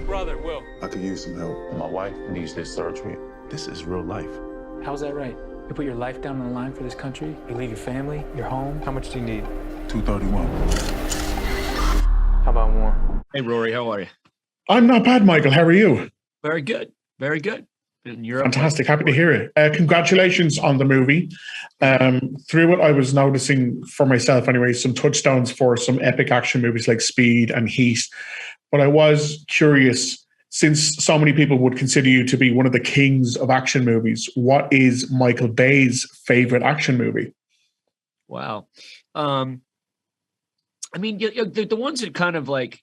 brother, Will. I could use some help. My wife needs this surgery. This is real life. How's that right? You put your life down on the line for this country? You leave your family, your home? How much do you need? 231. How about more? Hey, Rory, how are you? I'm not bad, Michael. How are you? Very good. Very good. And you're Fantastic. Happy to hear it. Congratulations on the movie. Through it, I was noticing for myself anyway, some touchstones for some epic action movies like Speed and Heat. But I was curious, since so many people would consider you to be one of the kings of action movies, what is Michael Bay's favorite action movie? Wow. I mean, the ones that kind of like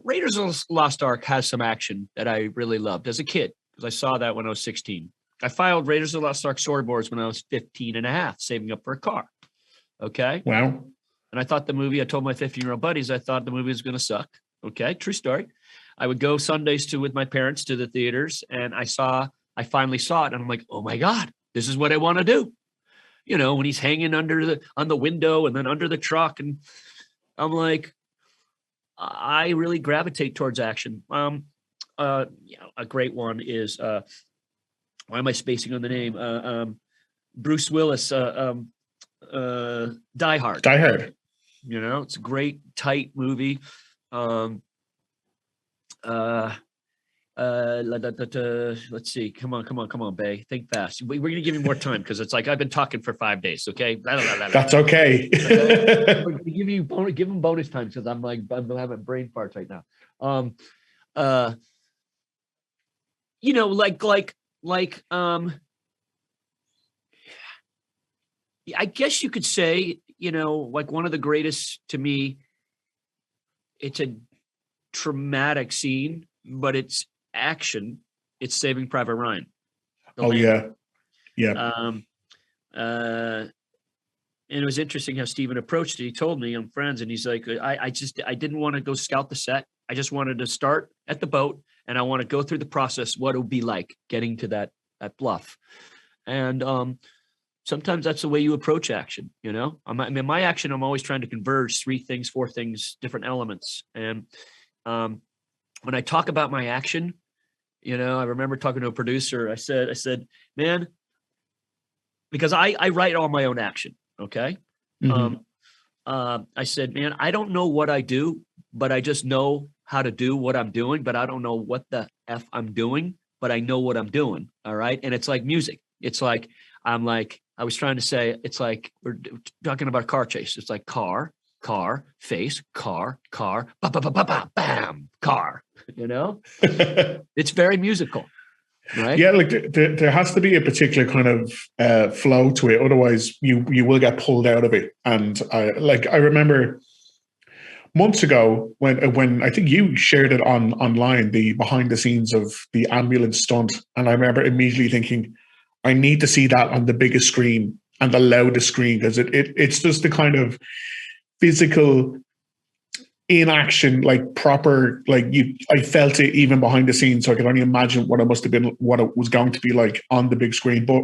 Raiders of the Lost Ark has some action that I really loved as a kid, because I saw that when I was 16. I filed Raiders of the Lost Ark storyboards when I was 15 and a half, saving up for a car. Okay. Wow. And I thought I told my 15-year-old buddies, I thought the movie was going to suck. Okay. True story. I would go Sundays with my parents to the theaters, and I finally saw it, and I'm like, oh my God, this is what I want to do. You know, when he's hanging on the window and then under the truck, and I'm like, I really gravitate towards action. A great one is why am I spacing on the name? Bruce Willis, Die Hard. Die Hard. You know, it's a great, tight movie. Let's see. Come on, Bay. Think fast. We're gonna give you more time because it's like I've been talking for 5 days. Okay, that's okay. We're gonna give them bonus time because I'm having brain farts right now. I guess you could say, like one of the greatest to me. It's a traumatic scene, but it's action. It's Saving Private Ryan. Yeah. And it was interesting how Steven approached it. He told me, I'm friends, and he's like, I didn't want to go scout the set. I just wanted to start at the boat, and I want to go through the process, what it would be like getting to that bluff. And sometimes that's the way you approach action. My action, I'm always trying to converge 3 things, 4 things, different elements. And when I talk about my action, I remember talking to a producer. I said, man, because I write all my own action. Okay. Mm-hmm. I said, man, I don't know what I do, but I just know how to do what I'm doing, but I don't know what the F I'm doing, but I know what I'm doing. All right. And it's like music. It's like, I was trying to say, it's like we're talking about a car chase. It's like car, face, car, ba ba ba ba ba bam, car. It's very musical, right? Yeah, like there has to be a particular kind of flow to it, otherwise you will get pulled out of it. And I remember months ago when I think you shared it online, the behind the scenes of the ambulance stunt, and I remember immediately thinking, I need to see that on the biggest screen and the loudest screen, because it's just the kind of physical in action, like proper, I felt it even behind the scenes. So I could only imagine what it must have been, what it was going to be like on the big screen. But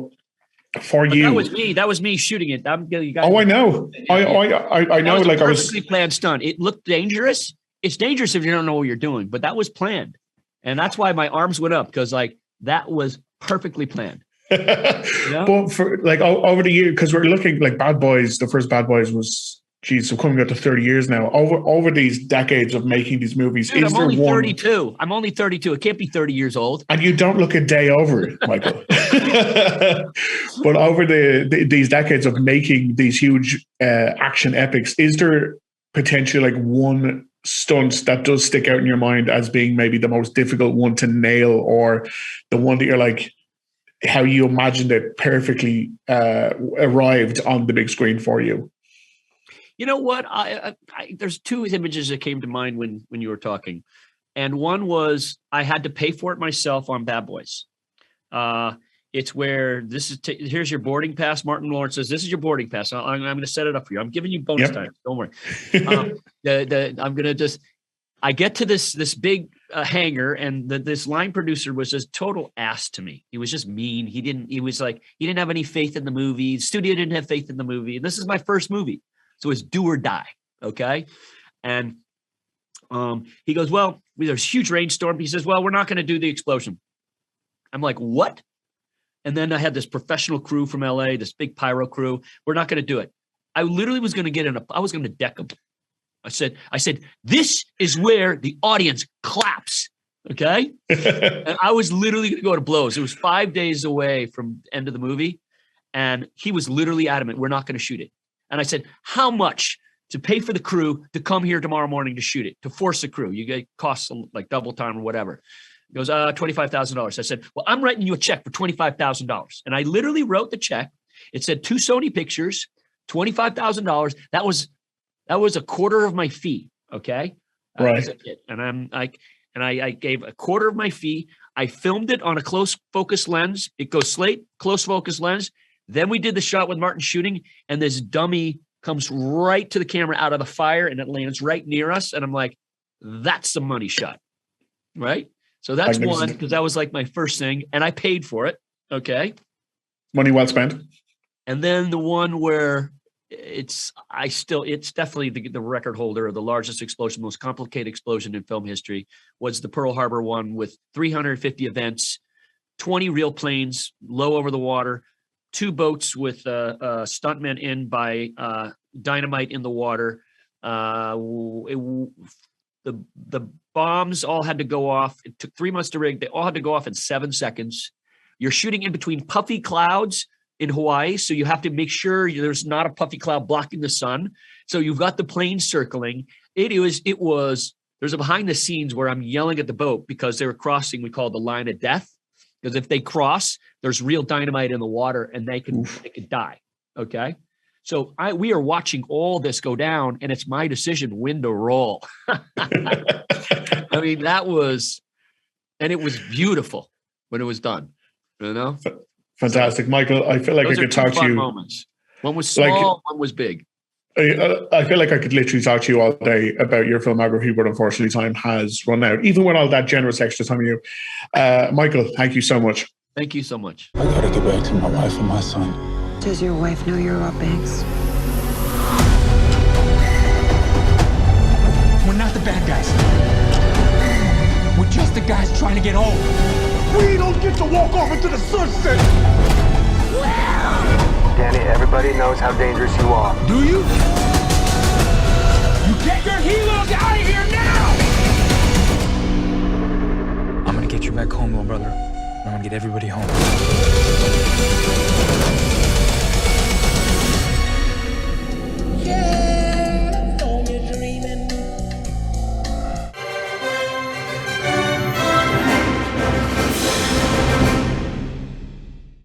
you, that was me shooting it. I know. I know. Like, I was perfectly planned stunt. It looked dangerous. It's dangerous if you don't know what you're doing, but that was planned. And that's why my arms went up, because that was perfectly planned. But for over the year, because we're looking like Bad Boys, the first Bad Boys was, we're coming up to 30 years now. Over these decades of making these movies, dude, I'm only 32. I'm only 32. It can't be 30 years old. And you don't look a day over it, Michael. But over these decades of making these huge action epics, is there potentially one stunt that does stick out in your mind as being maybe the most difficult one to nail, or the one that you're like, how you imagined it perfectly arrived on the big screen for you? You know what? There's 2 images that came to mind when you were talking. And one was I had to pay for it myself on Bad Boys. It's where here's your boarding pass. Martin Lawrence says, this is your boarding pass. I'm going to set it up for you. I'm giving you bonus time. Don't worry. I'm going to I get to this big hangar, and this line producer was just total ass to me. He was just mean. He didn't have any faith in the movie. The studio didn't have faith in the movie. And this is my first movie. So it's do or die. Okay. And He goes, well, there's a huge rainstorm. He says, well, we're not going to do the explosion. I'm like, what? And then I had this professional crew from LA, this big pyro crew. We're not going to do it. I literally was going to I was going to deck them. I said, this is where the audience claps. Okay. And I was literally going to go to blows. It was 5 days away from the end of the movie. And he was literally adamant, we're not going to shoot it. And I said, how much to pay for the crew to come here tomorrow morning to shoot it, to force the crew? You get costs like double time or whatever. He goes, $25,000. I said, well, I'm writing you a check for $25,000. And I literally wrote the check. It said 2 Sony pictures, $25,000. That was a quarter of my fee. Okay. Right. And I gave a quarter of my fee. I filmed it on a close focus lens. It goes slate, close focus lens. Then we did the shot with Martin shooting, and this dummy comes right to the camera out of the fire, and it lands right near us. And I'm like, that's the money shot. Right. So that's one, because that was like my first thing, and I paid for it. Okay. Money well spent. And then the one where it's definitely the record holder of the largest explosion, most complicated explosion in film history, was the Pearl Harbor one with 350 events, 20 real planes low over the water, 2 boats with stuntmen in by dynamite in the water. The bombs all had to go off. It took 3 months to rig. They all had to go off in 7 seconds. You're shooting in between puffy clouds in Hawaii, so you have to make sure there's not a puffy cloud blocking the sun. So you've got the plane circling. There's a behind the scenes where I'm yelling at the boat because they were crossing, we call it the line of death. Because if they cross, there's real dynamite in the water and they could die. Okay. So we are watching all this go down, and it's my decision when to roll. I mean, it was beautiful when it was done, you know? Fantastic. Michael, I feel like I could talk to you. Moments. One was small, one was big. I feel like I could literally talk to you all day about your filmography, but unfortunately time has run out, even with all that generous extra time you. Michael, thank you so much. Thank you so much. I gotta get back to my wife and my son. Does your wife know you're Rob Banks? We're not the bad guys. We're just the guys trying to get home. We don't get to walk off into the sunset! Danny, everybody knows how dangerous you are. Do you? You get your helos out of here now! I'm gonna get you back home, little brother. I'm gonna get everybody home.